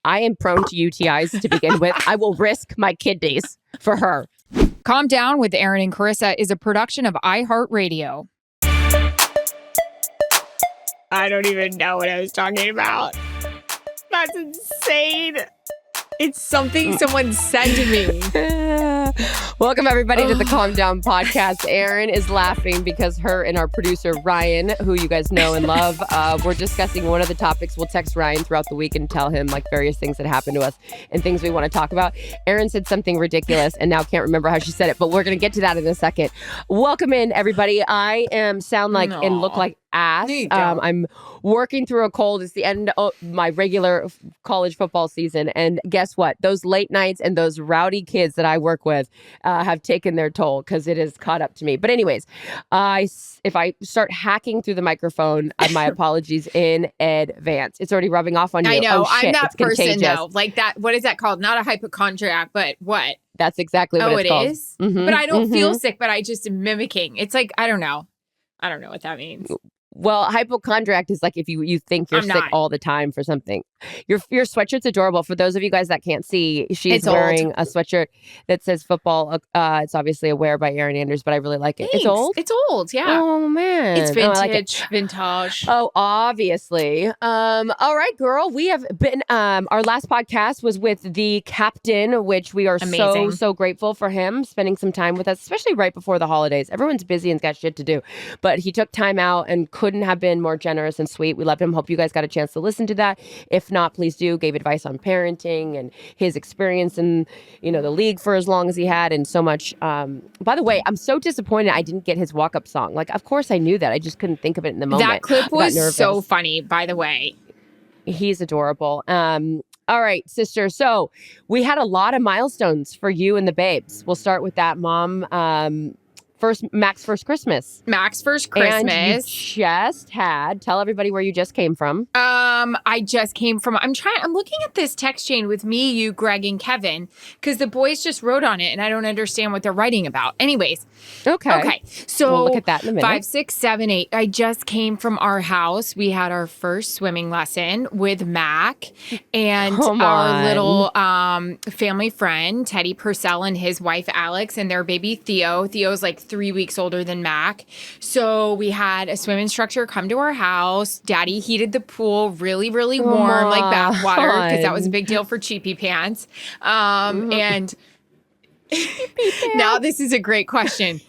I am prone to UTIs to begin with. I will risk my kidneys for her. Calm Down with Erin and Charissa is a production of iHeartRadio. I don't even know what I was talking about. That's insane. It's something someone said to me. Welcome, everybody, to the Calm Down podcast. Erin is laughing because her and our producer, Ryan, who you guys know and love, we're discussing one of the topics. We'll text Ryan throughout the week and tell him like various things that happened to us and things we want to talk about. Erin said something ridiculous and now can't remember how she said it, but we're going to get to that in a second. Welcome in, everybody. I sound like and look like ass. I'm working through a cold. It's the end of my regular college football season. And guess what? Those late nights and those rowdy kids that I work with have taken their toll because it has caught up to me. But anyways, if I start hacking through the microphone, my apologies in advance. It's already rubbing off on you. I know. Oh, shit, I'm that person, contagious. though. Like that. What is that called? Not a hypochondriac, but what? That's exactly what it's called. It is? Mm-hmm, but I don't feel sick, but I just am mimicking. It's like, I don't know. I don't know what that means. Well, hypochondriac is like if you think you're sick all the time for something. Your sweatshirt's adorable. For those of you guys that can't see, she's wearing a sweatshirt that says football. It's obviously a wear by Erin Anders, but I really like it. Thanks. It's old? It's old, yeah. Oh, man. It's vintage. I like it. Vintage. Oh, obviously. All right, girl. We have been, our last podcast was with the captain, which we are so grateful for him spending some time with us, especially right before the holidays. Everyone's busy and got shit to do, but he took time out and couldn't have been more generous and sweet. We loved him. Hope you guys got a chance to listen to that. If not, please do. Gave advice on parenting and his experience in, the league for as long as he had and so much. By the way, I'm so disappointed I didn't get his walk-up song. Like, of course I knew that. I just couldn't think of it in the moment. That clip was so funny, by the way. He's adorable. All right, sister. So we had a lot of milestones for you and the babes. We'll start with that, Mom. Mac's first Christmas. Mac's first Christmas. And you just had, tell everybody where you just came from. I just came from, I'm looking at this text chain with me, you, Greg, and Kevin, because the boys just wrote on it and I don't understand what they're writing about. Anyways. Okay. So we'll look at that in a minute. 5, 6, 7, 8. I just came from our house. We had our first swimming lesson with Mac and our little family friend, Teddy Purcell, and his wife, Alex, and their baby, Theo. Theo's like 3 weeks older than Mac. So we had a swim instructor come to our house. Daddy heated the pool really, really warm, like bath water, because that was a big deal for Cheapy Pants. And now this is a great question.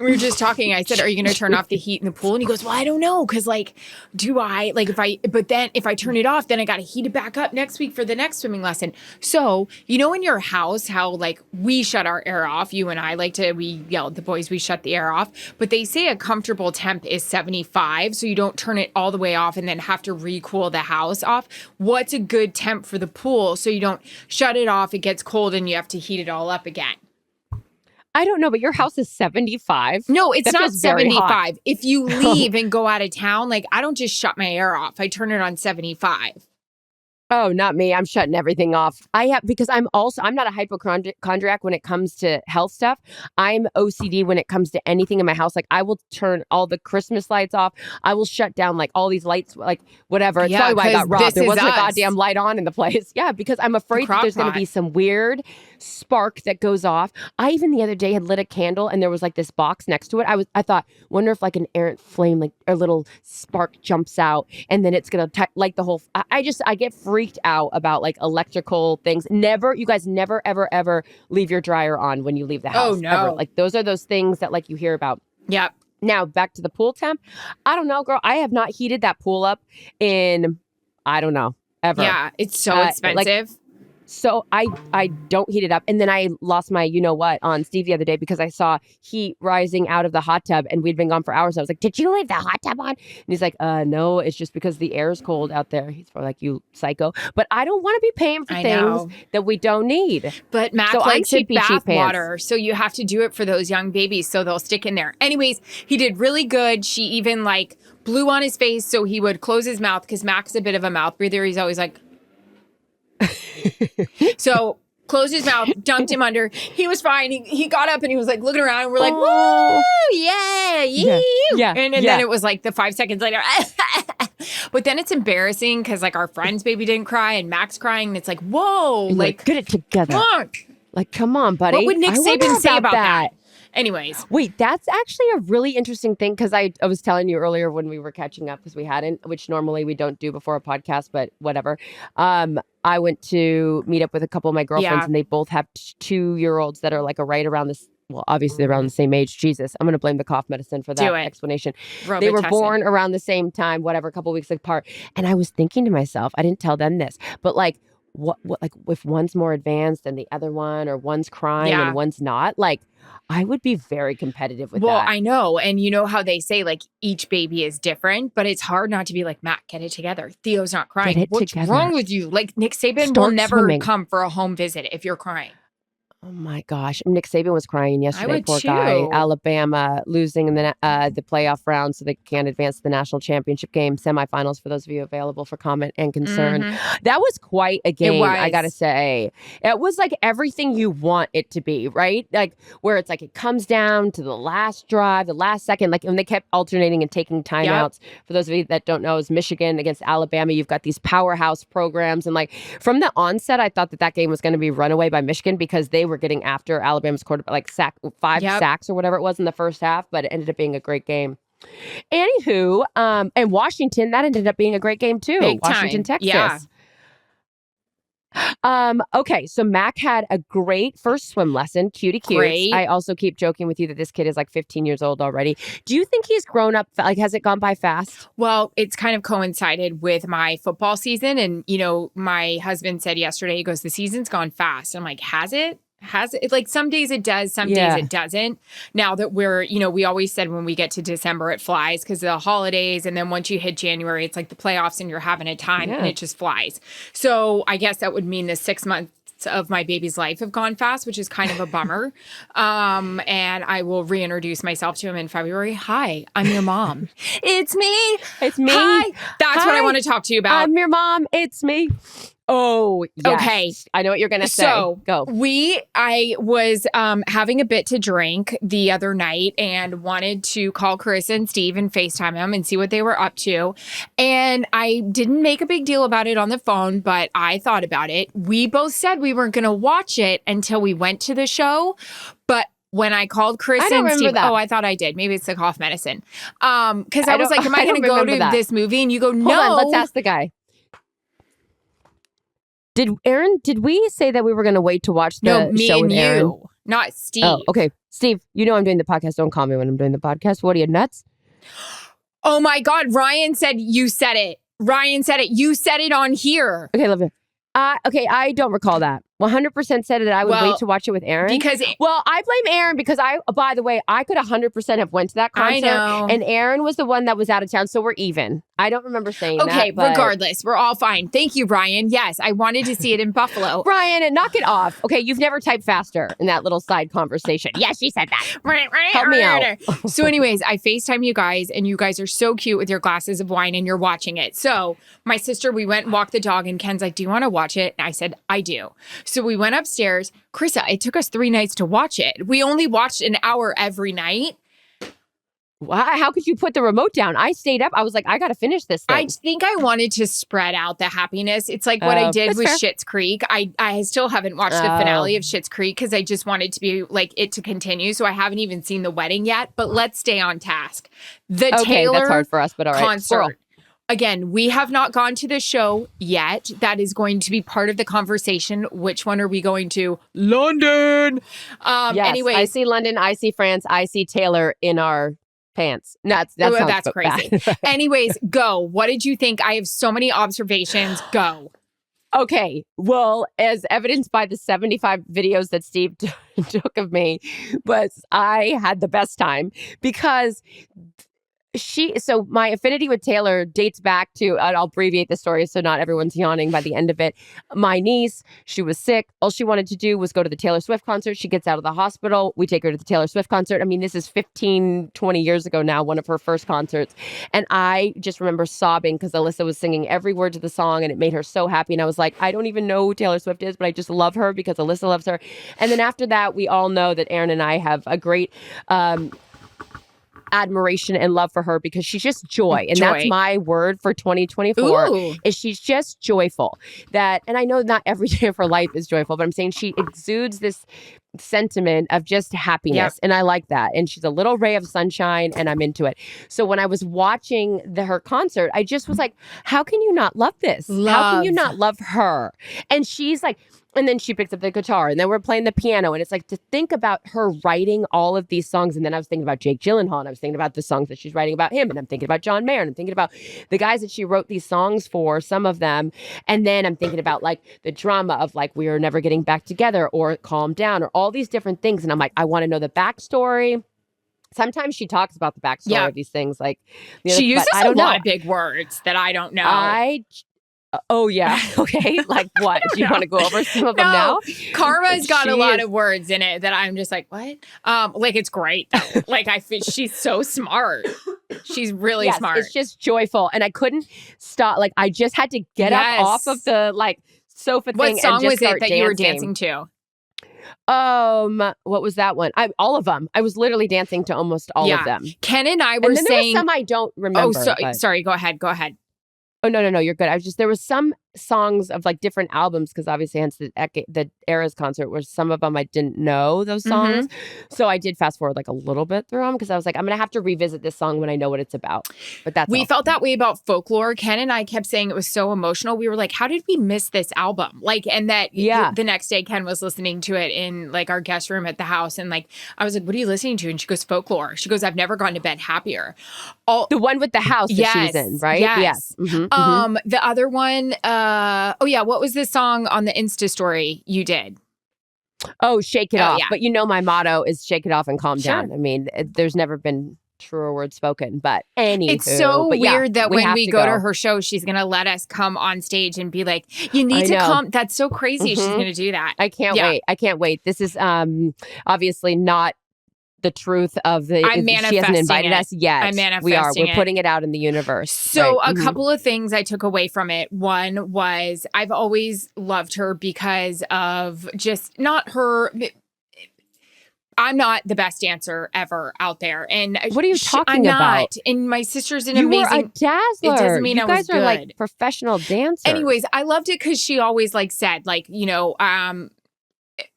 We were just talking. I said, are you going to turn off the heat in the pool? And he goes, well, I don't know. Cause if I turn it off, then I got to heat it back up next week for the next swimming lesson. So, in your house, how we shut our air off, you and I we yell at the boys, we shut the air off, but they say a comfortable temp is 75. So you don't turn it all the way off and then have to recool the house off. What's a good temp for the pool? So you don't shut it off. It gets cold and you have to heat it all up again. I don't know, but your house is 75. No, it's not 75. If you leave and go out of town, I don't just shut my air off. I turn it on 75. Oh, not me. I'm shutting everything off. Because I'm not a hypochondriac when it comes to health stuff. I'm OCD when it comes to anything in my house. I will turn all the Christmas lights off. I will shut down all these lights, whatever. It's probably why I got robbed. There wasn't a goddamn light on in the place. Yeah, because I'm afraid that there's going to be some weird spark that goes off. I even the other day had lit a candle and there was this box next to it. I thought, wonder if an errant flame, a little spark jumps out and then it's going to light the whole. I get freaked out about electrical things. You guys never, ever, ever leave your dryer on when you leave the house. Oh, no. Ever. Those are those things that you hear about. Yep. Now back to the pool temp. I don't know, girl. I have not heated that pool up in, I don't know, ever. Yeah. It's so expensive. So I don't heat it up. And then I lost my you-know-what on Steve the other day because I saw heat rising out of the hot tub and we'd been gone for hours. I was like, did you leave the hot tub on? And he's like, no, it's just because the air is cold out there. He's probably like, you psycho. But I don't want to be paying for things that we don't need. But Mac likes it bath water. So you have to do it for those young babies so they'll stick in there. Anyways, he did really good. She even blew on his face so he would close his mouth because Mac's a bit of a mouth breather. He's always like... So closed his mouth, dunked him under. He was fine. He got up and he was like looking around and we're like, Oh. woo, yeah. And then it was like the 5 seconds later. But then it's embarrassing because like our friend's baby didn't cry and Mac's crying. And it's like, whoa. Like, get it together. Look. Like, come on, buddy. What would Nick Saban say about that? Anyways. Wait, that's actually a really interesting thing because I was telling you earlier when we were catching up because we hadn't, which normally we don't do before a podcast, but whatever. I went to meet up with a couple of my girlfriends and they both have 2-year-olds that are like right around this. Well, obviously around the same age. Jesus, I'm going to blame the cough medicine for that explanation. They were born around the same time, whatever, a couple weeks apart. And I was thinking to myself, I didn't tell them this, but like, what like if one's more advanced than the other one or one's crying and one's not, like I would be very competitive with that. Well, I know. And you know how they say like each baby is different, but it's hard not to be like, Matt, get it together. Theo's not crying. What's wrong with you? Like Nick Saban will never come for a home visit if you're crying. Oh my gosh. Nick Saban was crying yesterday. Poor too. guy. Alabama losing in the playoff round so they can't advance to the national championship game semifinals for those of you available for comment and concern. That was quite a game, I gotta say. It was like everything you want it to be, right? Like where it's like it comes down to the last drive, the last second, like when they kept alternating and taking timeouts. For those of you that don't know, is Michigan against Alabama. You've got these powerhouse programs. And like from the onset, I thought that game was going to be run away by Michigan because they were getting after Alabama's quarterback, like 5 sacks or whatever it was in the first half, but it ended up being a great game. Anywho, and Washington, that ended up being a great game too. Big Washington, time. Texas. Okay, so Mac had a great first swim lesson. Cutie cute. I also keep joking with you that this kid is like 15 years old already. Do you think he's grown up? Like, has it gone by fast? Well, it's kind of coincided with my football season. And, you know, my husband said yesterday, he goes, the season's gone fast. I'm like, has it? Like some days it does, some days it doesn't. Now that we're, you know, we always said when we get to December, it flies because of the holidays. And then once you hit January, it's like the playoffs and you're having a time and it just flies. So I guess that would mean the 6 months of my baby's life have gone fast, which is kind of a bummer. And I will reintroduce myself to him in February. Hi, I'm your mom. It's me. It's me. Hi. That's what I want to talk to you about. I'm your mom. It's me. Oh, yes. Okay. I know what you're going to say. So go. I was having a bit to drink the other night and wanted to call Charissa and Steve and FaceTime them and see what they were up to. And I didn't make a big deal about it on the phone, but I thought about it. We both said we weren't going to watch it until we went to the show. But when I called Charissa and Steve, I thought I did. Maybe it's the cough medicine. Because I was like, am I going to go to this movie? And you go, no. Hold on, let's ask the guy. Did we say that we were going to wait to watch the show with Erin? You, not Steve. Oh, okay. Steve, you know I'm doing the podcast. Don't call me when I'm doing the podcast. What are you, nuts? Oh my God. Ryan said you said it. You said it on here. Okay, love it. Okay, I don't recall that. 100% said that I would wait to watch it with Erin. I blame Erin because by the way, I could 100% have went to that concert. I know. And Erin was the one that was out of town, so we're even. I don't remember saying that. Okay, regardless, we're all fine. Thank you, Brian. Yes, I wanted to see it in Buffalo. Brian, and knock it off. Okay, you've never typed faster in that little side conversation. Yeah, she said that. Help me out. So anyways, I FaceTime you guys, and you guys are so cute with your glasses of wine, and you're watching it. So my sister, we went and walked the dog, and Ken's like, do you want to watch it? And I said, I do. So we went upstairs. Charissa, it took us 3 nights to watch it. We only watched an hour every night. How could you put the remote down? I stayed up. I was like, I got to finish this thing. I think I wanted to spread out the happiness. It's like what I did with Schitt's Creek. I still haven't watched the finale of Schitt's Creek because I just wanted to be like it to continue. So I haven't even seen the wedding yet. But let's stay on task. The Taylor that's hard for us, but all right. concert. Again, we have not gone to the show yet. That is going to be part of the conversation. Which one are we going to? London. Yes, anyways, I see London. I see France. I see Taylor in our pants. That's crazy. Anyways, go. What did you think? I have so many observations. Go. Okay. Well, as evidenced by the 75 videos that Steve took of me, I had the best time because So my affinity with Taylor dates back to, and I'll abbreviate the story so not everyone's yawning by the end of it. My niece, she was sick. All she wanted to do was go to the Taylor Swift concert. She gets out of the hospital. We take her to the Taylor Swift concert. I mean, this is 15, 20 years ago now, one of her first concerts. And I just remember sobbing because Alyssa was singing every word to the song and it made her so happy. And I was like, I don't even know who Taylor Swift is, but I just love her because Alyssa loves her. And then after that, we all know that Erin and I have a great admiration and love for her because she's just joy. And that's my word for 2024. Ooh. Is she's just joyful. And I know not every day of her life is joyful, but I'm saying she exudes this sentiment of just happiness. Yep. And I like that. And she's a little ray of sunshine and I'm into it. So when I was watching her concert, I just was like, how can you not love this? How can you not love her? And she's like, and then she picks up the guitar and then we're playing the piano. And it's like to think about her writing all of these songs. And then I was thinking about Jake Gyllenhaal and I was thinking about the songs that she's writing about him. And I'm thinking about John Mayer and I'm thinking about the guys that she wrote these songs for, some of them. And then I'm thinking about like the drama of like, we are never getting back together or calm down or all these different things. And I'm like, I want to know the backstory. Sometimes she talks about the backstory of these things. Like she uses a lot of big words that I don't know. Oh, yeah. Okay. Like what? Do you want to go over some of them now? Karma's got a lot of words in it that I'm just like, what? Like, it's great. Like, she's so smart. She's really smart. It's just joyful. And I couldn't stop. Like, I just had to get up off of the sofa thing and just start dancing. What song was it that you were dancing to? What was that one? All of them. I was literally dancing to almost all of them. Ken and I were saying. There was some I don't remember. Sorry. Go ahead. Oh, no, you're good. There was some songs of like different albums because obviously hence the Eras concert where some of them I didn't know those songs. So I did fast forward like a little bit through them because I was like, I'm going to have to revisit this song when I know what it's about. But we felt that way about Folklore. Ken and I kept saying it was so emotional. We were like, how did we miss this album? Like, and that the next day Ken was listening to it in like our guest room at the house. And like, I was like, what are you listening to? And she goes, Folklore. She goes, I've never gone to bed happier. The one with the house that she was in, right? Yes. Mm-hmm, the other one, what was the song on the Insta story you did? Oh, Shake It Off. Yeah. But you know my motto is shake it off and calm down. I mean, there's never been truer words spoken, but anywho. It's so weird that when we go to her show, she's going to let us come on stage and be like, you need to come. That's so crazy. She's going to do that. I can't wait. I can't wait. This is obviously not the truth of the. She hasn't invited us yet. I'm manifesting We are. We're putting it out in the universe. So a couple of things I took away from it. One was I've always loved her because of just not her. I'm not the best dancer ever out there. And what are you talking I'm about? Not. And my sister's an you amazing. Were a dazzler. It doesn't mean you I was guys good. Are like professional dancers. Anyways, I loved it because she always like said like,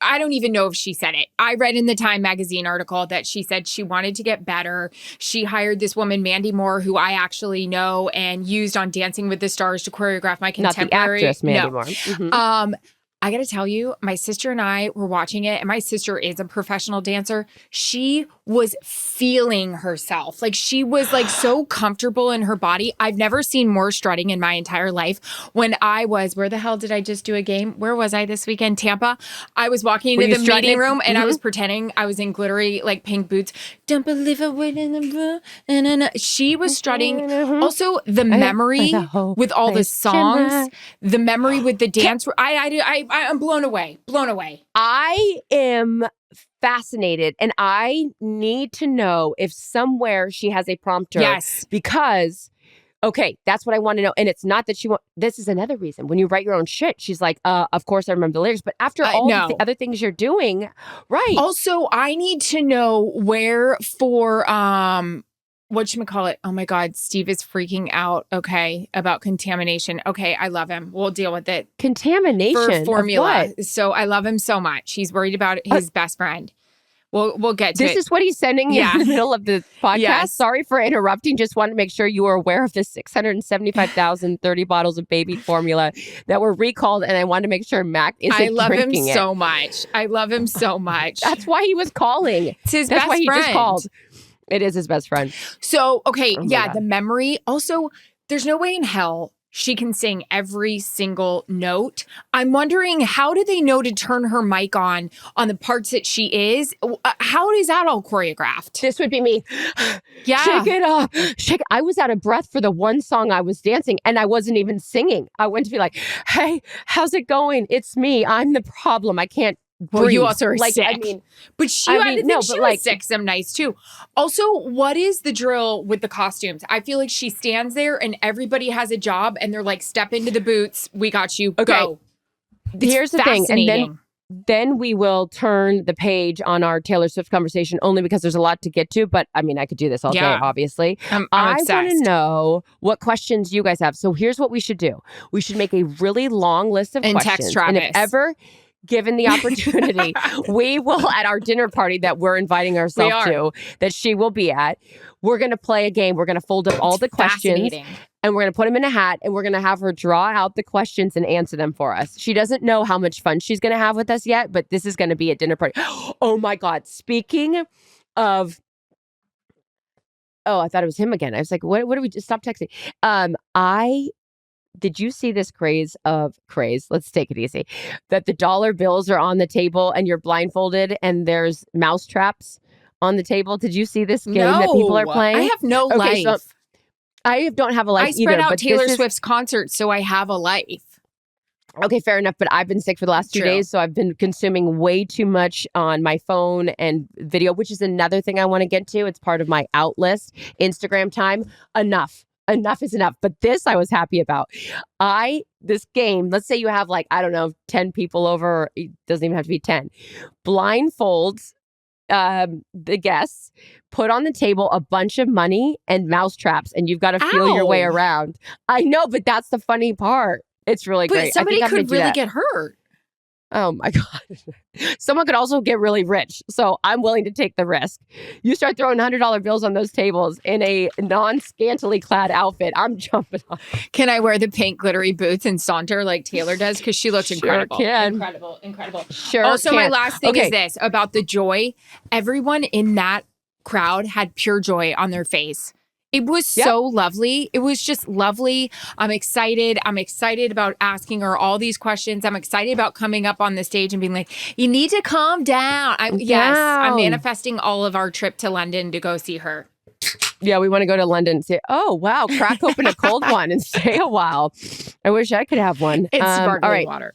I don't even know if she said it. I read in the Time magazine article that she said she wanted to get better. She hired this woman, Mandy Moore, who I actually know and used on Dancing with the Stars to choreograph my contemporary. Not the actress, Mandy Moore. Mm-hmm. I got to tell you, my sister and I were watching it, and my sister is a professional dancer. She was feeling herself. Like, she was like so comfortable in her body. I've never seen more strutting in my entire life. When I was, where the hell did I just do a game? Where was I this weekend? Tampa. I was walking into the meeting room and I was pretending I was in glittery, like pink boots. Don't believe I went in the room. She was strutting. Also, the memory with all the songs, the memory with the dance. I'm blown away. I am fascinated and I need to know if somewhere she has a prompter. Yes. Because, okay, that's what I want to know. And it's not that this is another reason. When you write your own shit, she's like, of course I remember the lyrics. But after all the other things you're doing, right. Also, I need to know where for, whatchamacallit? Oh my God, Steve is freaking out. Okay, about contamination. Okay, I love him. We'll deal with it. Contamination for formula. What? So I love him so much. He's worried about his best friend. We'll get to it. This is what he's sending in the middle of the podcast. Yes. Sorry for interrupting. Just wanted to make sure you were aware of the 675,030 bottles of baby formula that were recalled, and I wanted to make sure Mac isn't drinking it. I love him so much. That's why he was calling. It's his That's best why he friend. just called. It is his best friend. So, okay, the memory. Also, there's no way in hell She can sing every single note. I'm wondering, how do they know to turn her mic on the parts that she is? How is that all choreographed? This would be me. Yeah. Shake it off. Shake it. I was out of breath for the one song I was dancing, and I wasn't even singing. I went to be like, hey, how's it going? It's me. I'm the problem. I can't breathe. Well, you also are sick. I mean, but she was sick some nights too. Also, what is the drill with the costumes? I feel like she stands there and everybody has a job and they're like, step into the boots. We got you. Okay. Go. Here's the thing. And then we will turn the page on our Taylor Swift conversation only because there's a lot to get to. But I mean, I could do this all day, obviously. I'm I obsessed. want to know what questions you guys have. So here's what we should do. We should make a really long list of and questions. text Travis. And if ever given the opportunity, we will, at our dinner party that we're inviting ourselves to, that she will be at, we're going to play a game. We're going to fold up all the questions and we're going to put them in a hat and we're going to have her draw out the questions and answer them for us. She doesn't know how much fun she's going to have with us yet, but this is going to be a dinner party. Oh my God. Speaking of, I thought it was him again. I was like, what do we just stop texting? Did you see this craze? Let's take it easy. That the dollar bills are on the table and you're blindfolded and there's mouse traps on the table. Did you see this game that people are playing? I have no life. So I don't have a life either. I spread out Taylor Swift's concert, so I have a life. Okay, fair enough. But I've been sick for the last 2 days, so I've been consuming way too much on my phone and video, which is another thing I want to get to. It's part of my out list. Instagram time. Enough is enough. But this I was happy about. This game, let's say you have 10 people over, or it doesn't even have to be 10. Blindfolds the guests, put on the table a bunch of money and mouse traps, and you've got to feel your way around. I know, but that's the funny part. It's really great. But somebody could really get hurt. Oh my God. Someone could also get really rich. So I'm willing to take the risk. You start throwing $100 bills on those tables in a non-scantily clad outfit, I'm jumping on. Can I wear the pink glittery boots and saunter like Taylor does? Because she looks incredible. Incredible. Sure. Also, can. My last thing is this about the joy. Everyone in that crowd had pure joy on their face. It was so lovely. It was just lovely. I'm excited. I'm excited about asking her all these questions. I'm excited about coming up on the stage and being like, you need to calm down. Yes, I'm manifesting all of our trip to London to go see her. Yeah, we want to go to London and say, oh, wow, crack open a cold one and stay a while. I wish I could have one. It's sparkling water.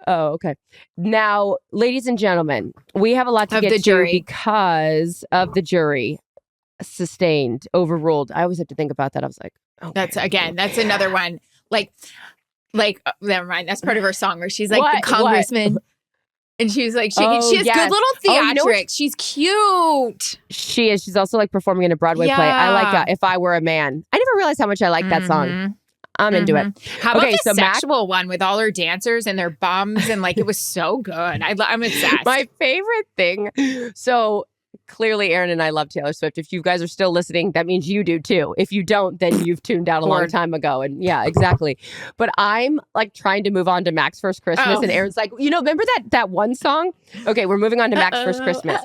Oh, okay. Now, ladies and gentlemen, we have a lot to get to because of the jury. Sustained, overruled. I always have to think about that. I was like, that's another one. Never mind. That's part of her song where she's like the congressman. What? And she was like, she has good little theatrics. She's cute. She is. She's also performing in a Broadway play. I like If I Were a Man. I never realized how much I like that song. I'm into it. How about the sexual one with all her dancers and their bums and it was so good. I'm obsessed. My favorite thing. So clearly, Erin and I love Taylor Swift. If you guys are still listening, that means you do too. If you don't, then you've tuned out a long time ago. And yeah, exactly. But I'm trying to move on to Mac's First Christmas. And Erin's like, remember that one song? Okay, we're moving on to Mac's First Christmas.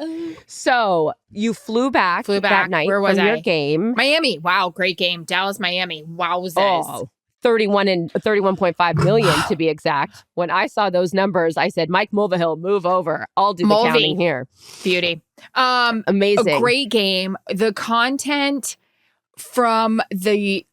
So you flew back that night. Where was from your game. Miami. Wow, great game. Dallas, Miami. Wowzers. Oh, 31.5 million to be exact. When I saw those numbers, I said, Mike Mulvihill, move over. I'll do the counting here. Beauty. Amazing. A great game. The content from the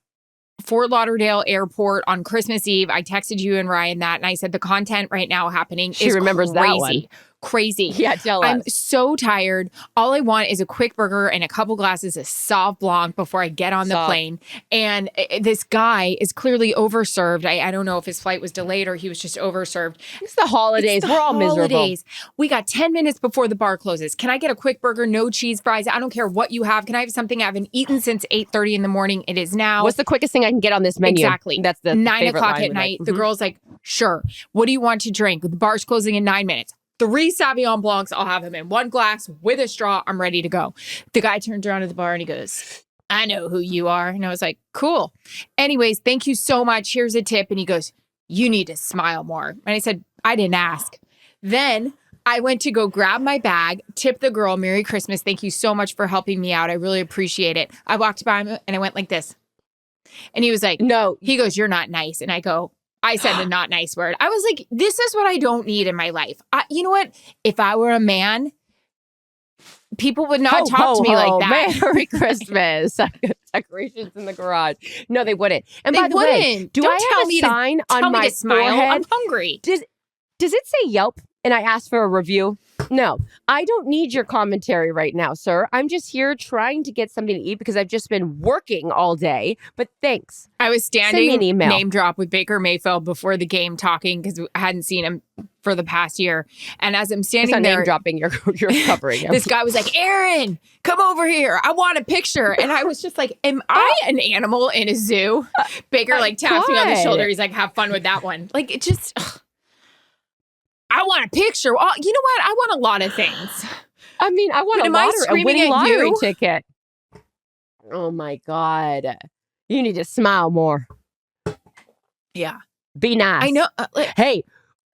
Fort Lauderdale airport on Christmas Eve, I texted you and Ryan that, and I said the content right now happening is remembers crazy. That one. Crazy. Yeah, tell us. I'm so tired. All I want is a quick burger and a couple glasses of Sauv Blanc before I get on the plane. And this guy is clearly overserved. I don't know if his flight was delayed or he was just overserved. It's the holidays. We're all miserable. We got 10 minutes before the bar closes. Can I get a quick burger, no cheese, fries? I don't care what you have. Can I have something I haven't eaten since 8:30 in the morning? It is now. What's the quickest thing I can get on this menu? Exactly. That's the 9 o'clock at night. The girl's like, sure. What do you want to drink? The bar's closing in 9 minutes. 3 Sauvignon Blancs. I'll have them in one glass with a straw. I'm ready to go. The guy turns around at the bar and he goes, I know who you are. And I was like, cool. Anyways, thank you so much. Here's a tip. And he goes, you need to smile more. And I said, I didn't ask. Then I went to go grab my bag, tip the girl, Merry Christmas. Thank you so much for helping me out. I really appreciate it. I walked by him and I went like this. And he was like, No. he goes, you're not nice. And I said a not nice word. I was like, this is what I don't need in my life. You know what? If I were a man, people would not talk to me like that. Merry Christmas. Decorations in the garage. No, they wouldn't. And by the way, do Don't I tell have me a sign on tell me my to smile. forehead? I'm hungry. Does it say Yelp and I asked for a review? No, I don't need your commentary right now, sir. I'm just here trying to get something to eat because I've just been working all day. But thanks. I was Send me an standing email. name drop with Baker Mayfield before the game talking because I hadn't seen him for the past year. And as I'm It's standing not there, name dropping. You're covering him. this guy was like, Erin, come over here. I want a picture. And I was just like, am I an animal in a zoo? Baker like taps me on the shoulder. He's like, have fun with that one. Like, it just, I want a picture. Oh, you know what? I want a lot of things. I mean, I want But a winning at lottery you? ticket. Oh my God. You need to smile more. Yeah. Be nice. I know. Hey.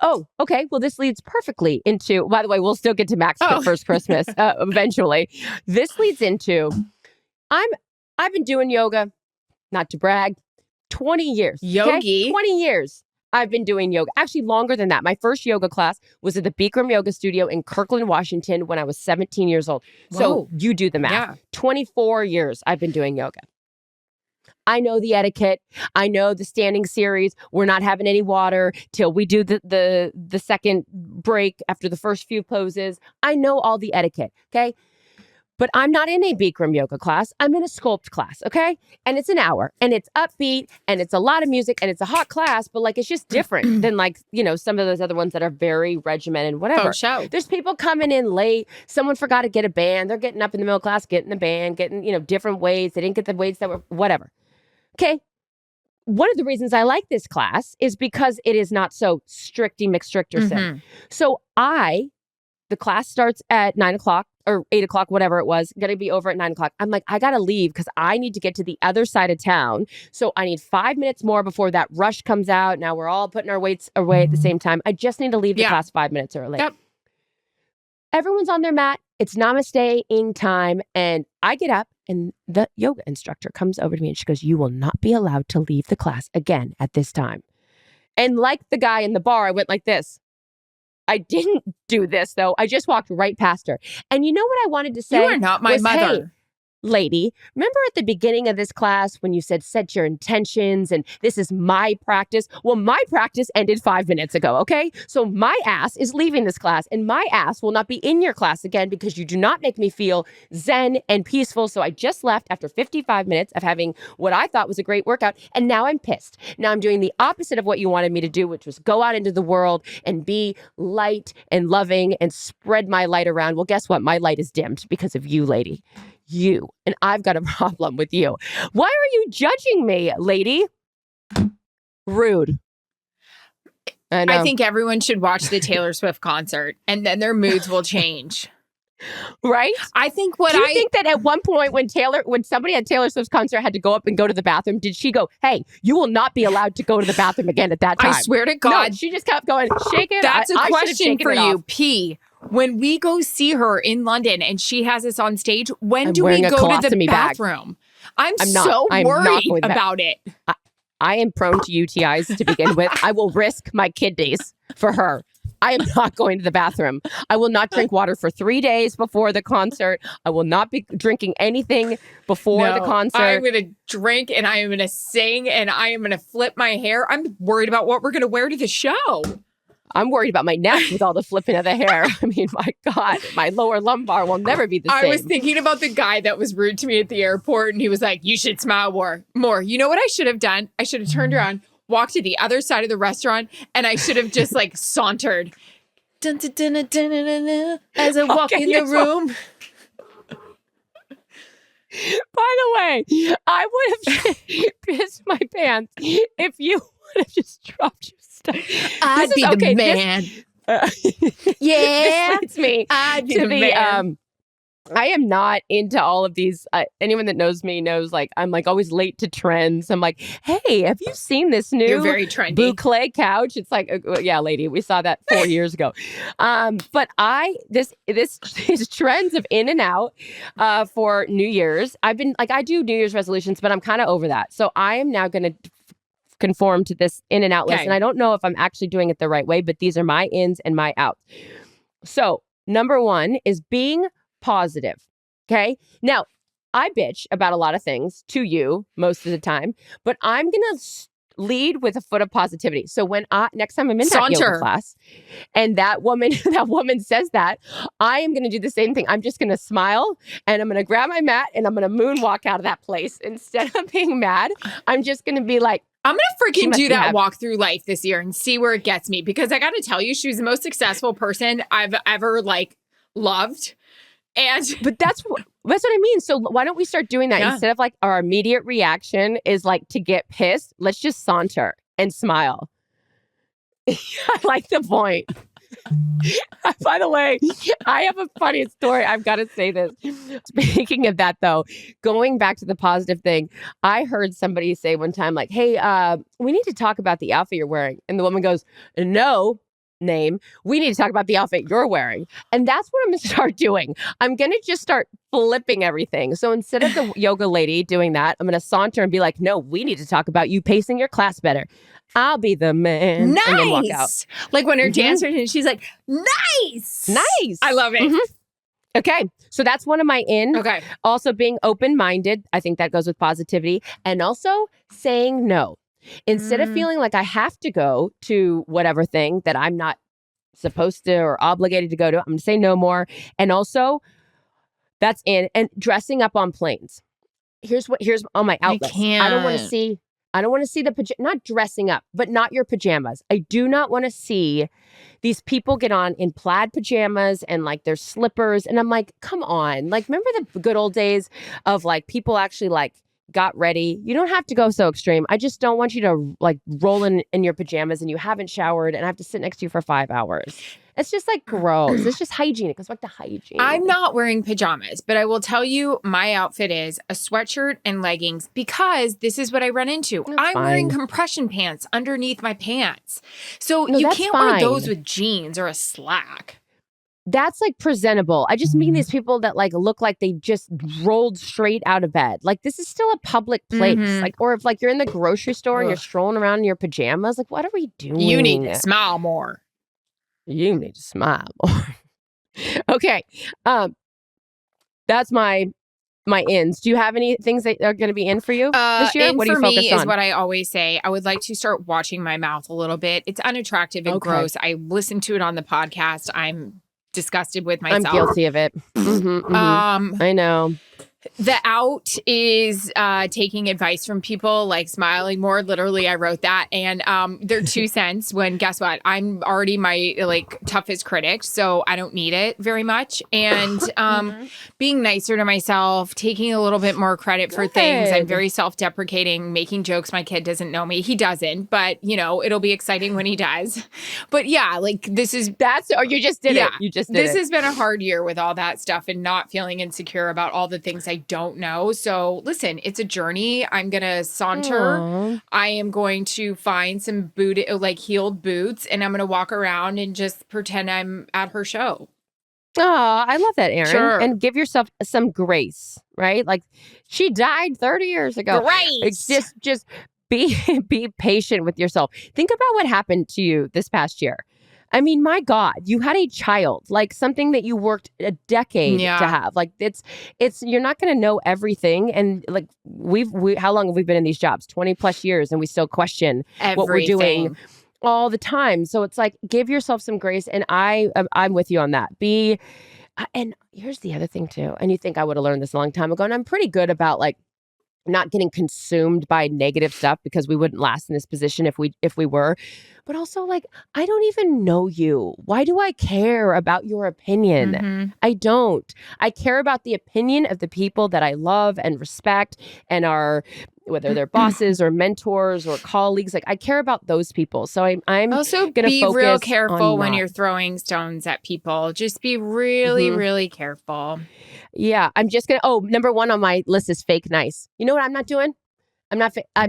Oh, okay. Well, this leads perfectly into, by the way, we'll still get to Mac's first Christmas eventually. This leads into, I've been doing yoga, not to brag, 20 years. Yogi. Okay? 20 years. I've been doing yoga. Actually, longer than that. My first yoga class was at the Bikram Yoga Studio in Kirkland, Washington when I was 17 years old. So Whoa. you do the math. Yeah. 24 years I've been doing yoga. I know the etiquette. I know the standing series. We're not having any water till we do the second break after the first few poses. I know all the etiquette, okay? But I'm not in a Bikram yoga class. I'm in a sculpt class, okay? And it's an hour, and it's upbeat, and it's a lot of music, and it's a hot class, but like it's just different than like, you know, some of those other ones that are very regimented, whatever. Show. There's people coming in late. Someone forgot to get a band. They're getting up in the middle of class, getting the band, getting, you know, different weights. They didn't get the weights that were whatever. Okay. One of the reasons I like this class is because it is not so stricty McStricterson. So the class starts at 9 o'clock or 8 o'clock, whatever it was, going to be over at 9 o'clock. I'm like, I got to leave because I need to get to the other side of town. So I need 5 minutes more before that rush comes out. Now we're all putting our weights away at the same time. I just need to leave the class 5 minutes early. Yep. Everyone's on their mat. It's namaste-ing time. And I get up and the yoga instructor comes over to me and she goes, you will not be allowed to leave the class again at this time. And like the guy in the bar, I went like this. I didn't do this, though. I just walked right past her. And you know what I wanted to say? You are not my mother. Hey, lady, remember at the beginning of this class when you said set your intentions and this is my practice? Well, my practice ended 5 minutes ago, okay? So my ass is leaving this class and my ass will not be in your class again because you do not make me feel zen and peaceful. So I just left after 55 minutes of having what I thought was a great workout and now I'm pissed. Now I'm doing the opposite of what you wanted me to do, which was go out into the world and be light and loving and spread my light around. Well, guess what? My light is dimmed because of you, lady. You. And I've got a problem with you. Why are you judging me, lady? Rude. I think everyone should watch the Taylor Swift concert and then their moods will change. Right? I think Do you think that at one point when somebody at Taylor Swift's concert had to go up and go to the bathroom, did she go, hey, you will not be allowed to go to the bathroom again at that time? I swear to God. No, she just kept going, shake it. That's a question for you, off. P. When we go see her in London and she has us on stage, when I'm do we wearing a go to the colostomy bag. bathroom? I'm not so worried going to the about it. I am prone to UTIs to begin with. I will risk my kidneys for her. I am not going to the bathroom. I will not drink water for 3 days before the concert. I will not be drinking anything before the concert. I'm going to drink and I am going to sing and I am going to flip my hair. I'm worried about what we're going to wear to the show. I'm worried about my neck with all the flipping of the hair. I mean, my God, my lower lumbar will never be the same. I was thinking about the guy that was rude to me at the airport and he was like, you should smile more. You know what I should have done? I should have turned around, walked to the other side of the restaurant, and I should have just like sauntered. Dun, dun, dun, dun, dun, dun, dun, as I walk in the room. By the way, I would have pissed my pants if you would have just dropped your stuff. I'd be the man. Yeah. This leads me I'd be to the man. I am not into all of these. Anyone that knows me knows like I'm like always late to trends. I'm like, hey, have you seen this new You're very trendy. boucle couch? It's like, yeah, lady, we saw that 4 years ago. But this these trends of in and out for New Year's. I've been like, I do New Year's resolutions, but I'm kind of over that. So I am now going to conform to this in and out list. And I don't know if I'm actually doing it the right way, but these are my ins and my outs. So number one is being positive. Okay. Now, I bitch about a lot of things to you most of the time, but I'm going to lead with a foot of positivity. So when next time I'm in that yoga class and that woman says that, I am going to do the same thing. I'm just going to smile and I'm going to grab my mat and I'm going to moonwalk out of that place. Instead of being mad, I'm just going to be like, I'm going to freaking do that walk through life this year and see where it gets me. Because I got to tell you, she was the most successful person I've ever loved. But that's what I mean. So why don't we start doing that instead of like our immediate reaction is like to get pissed? Let's just saunter and smile. I like the point. By the way, I have a funny story. I've got to say this. Speaking of that, though, going back to the positive thing, I heard somebody say one time, like, hey, we need to talk about the outfit you're wearing. And the woman goes, no. Name, we need to talk about the outfit you're wearing. And that's what I'm going to start doing. I'm going to just start flipping everything. So instead of the yoga lady doing that, I'm going to saunter and be like, no, we need to talk about you pacing your class better. I'll be the man. Nice. And then walk out. Like when her dancer and she's like, nice. Nice. I love it. Mm-hmm. Okay. So that's one of my in. Okay. Also being open-minded. I think that goes with positivity. And also saying no. Instead of feeling like I have to go to whatever thing that I'm not supposed to or obligated to go to, I'm going to say no more. And also, that's in. And dressing up on planes. Here's on my outlets. I don't want to see the not dressing up, but not your pajamas. I do not want to see these people get on in plaid pajamas and like their slippers. And I'm like, come on. Like, remember the good old days of like people actually like got ready. You don't have to go so extreme. I just don't want you to like roll in your pajamas and you haven't showered and I have to sit next to you for 5 hours. It's just like gross. It's just hygiene. It goes back to hygiene. I'm not wearing pajamas, but I will tell you my outfit is a sweatshirt and leggings because this is what I run into. I'm wearing compression pants underneath my pants. So you can't wear those with jeans or a slack. That's like presentable. I just mean these people that like look like they just rolled straight out of bed. Like this is still a public place. Like, or if like you're in the grocery store and you're strolling around in your pajamas, like what are we doing? You need to smile more. You need to smile more. Okay. That's my ins. Do you have any things that are going to be in for you this year? What do you focus on? For me is what I always say. I would like to start watching my mouth a little bit. It's unattractive and gross. I listened to it on the podcast. I'm disgusted with myself. I'm guilty of it. I know. The out is taking advice from people, like smiling more. Literally, I wrote that. And they're 2 cents when, guess what? I'm already my like toughest critic, so I don't need it very much. And being nicer to myself, taking a little bit more credit for things. I'm very self-deprecating, making jokes. My kid doesn't know me. He doesn't, but you know, it'll be exciting when he does. But yeah, like you just did it. You just did it. This has been a hard year with all that stuff and not feeling insecure about all the things I don't know. So listen, it's a journey. I'm going to saunter. Aww. I am going to find some heeled boots and I'm going to walk around and just pretend I'm at her show. Oh, I love that, Erin. Sure. And give yourself some grace, right? Like she died 30 years ago. Grace. It's just be patient with yourself. Think about what happened to you this past year. I mean, my God, you had a child, like something that you worked a decade to have. Like it's you're not going to know everything. And like how long have we been in these jobs? 20 plus years. And we still question what we're doing all the time. So it's like, give yourself some grace. And I'm with you on that. And here's the other thing too. And you think I would have learned this a long time ago. And I'm pretty good about like not getting consumed by negative stuff because we wouldn't last in this position if we were. But also like, I don't even know you. Why do I care about your opinion? I don't. I care about the opinion of the people that I love and respect and are whether they're bosses or mentors or colleagues. Like I care about those people. So I'm also gonna be focus real careful on when not. you're throwing stones at people. Just be really, really careful. Yeah, I'm just gonna. Oh, number one on my list is fake nice. You know what I'm not doing? I'm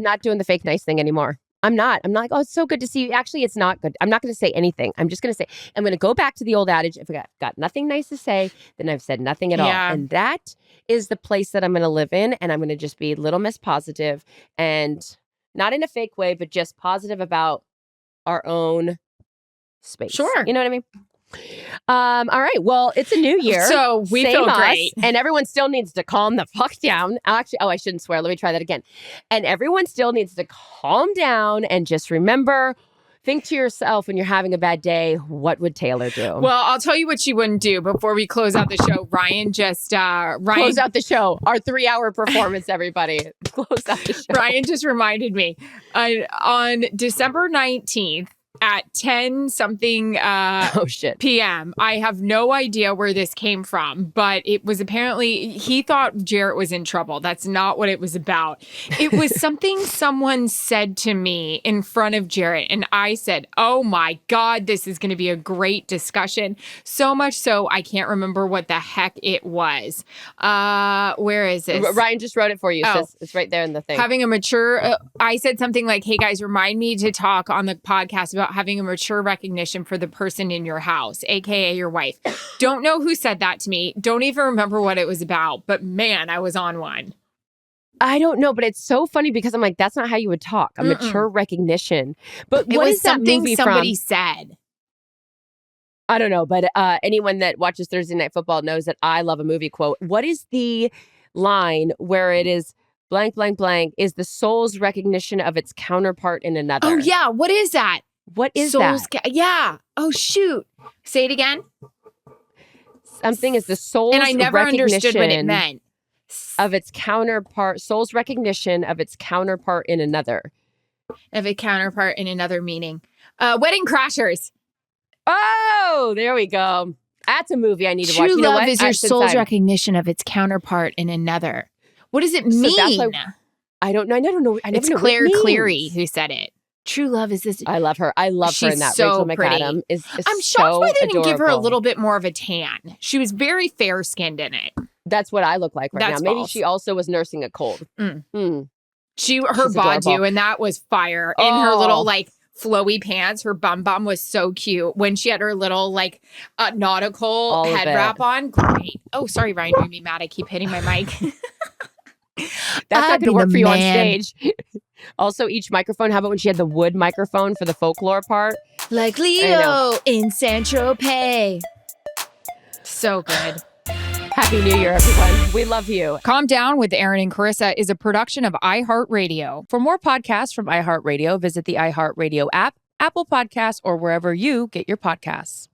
not doing the fake nice thing anymore. I'm not like, oh, it's so good to see you. Actually, it's not good. I'm not going to say anything. I'm just going to say, I'm going to go back to the old adage. If I got nothing nice to say, then I've said nothing at all. And that is the place that I'm going to live in. And I'm going to just be Little Miss Positive, and not in a fake way, but just positive about our own space. Sure. You know what I mean? All right. Well, it's a new year. So we feel great. And everyone still needs to calm the fuck down. Actually, I shouldn't swear. Let me try that again. And everyone still needs to calm down and just remember, think to yourself when you're having a bad day, what would Taylor do? Well, I'll tell you what she wouldn't do before we close out the show. Close out the show. Our 3-hour performance, everybody. Close out the show. Ryan just reminded me on December 19th, at 10 something p.m. I have no idea where this came from, but it was apparently he thought Jarrett was in trouble. That's not what it was about. It was something someone said to me in front of Jarrett, and I said, oh my God, this is going to be a great discussion. So much so I can't remember what the heck it was. Where is this? Ryan just wrote it for you. So it's right there in the thing. Having a mature, I said something like, hey guys, remind me to talk on the podcast about having a mature recognition for the person in your house, aka your wife. Don't know who said that to me. Don't even remember what it was about, but man, I was on one. I don't know, but it's so funny because I'm like, that's not how you would talk. A mature recognition. But what is that movie somebody from? said. I don't know, but anyone that watches Thursday Night Football knows that I love a movie quote. What is the line where it is blank, blank, blank is the soul's recognition of its counterpart in another? Oh yeah, what is that? What is that? Yeah. Oh, shoot. Say it again. Something is the soul's and I never understood what it meant. Of its counterpart, soul's recognition of its counterpart in another. Of a counterpart in another meaning. Wedding Crashers. Oh, there we go. That's a movie I need to watch. True love is your soul's recognition of its counterpart in another. What does it mean? So I don't know. I never know. It's Claire Cleary who said it. True love is this. I love her. I love her in that. So Rachel pretty. McAdam is I'm so shocked why they didn't adorable. give her a little bit more of a tan. She was very fair skinned in it. That's what I look like right That's now. Maybe false. she also was nursing a cold. Her She's badu, adorable. and that was fire. In her little like flowy pants, her bum was so cute. When she had her little like nautical head wrap on, great. Oh, sorry, Ryan, made me mad. I keep hitting my mic. That's not going to work for you on stage. Also, each microphone. How about when she had the wood microphone for the folklore part? Like Leo in Saint-Tropez. So good. Happy New Year, everyone. We love you. Calm Down with Erin and Charissa is a production of iHeartRadio. For more podcasts from iHeartRadio, visit the iHeartRadio app, Apple Podcasts, or wherever you get your podcasts.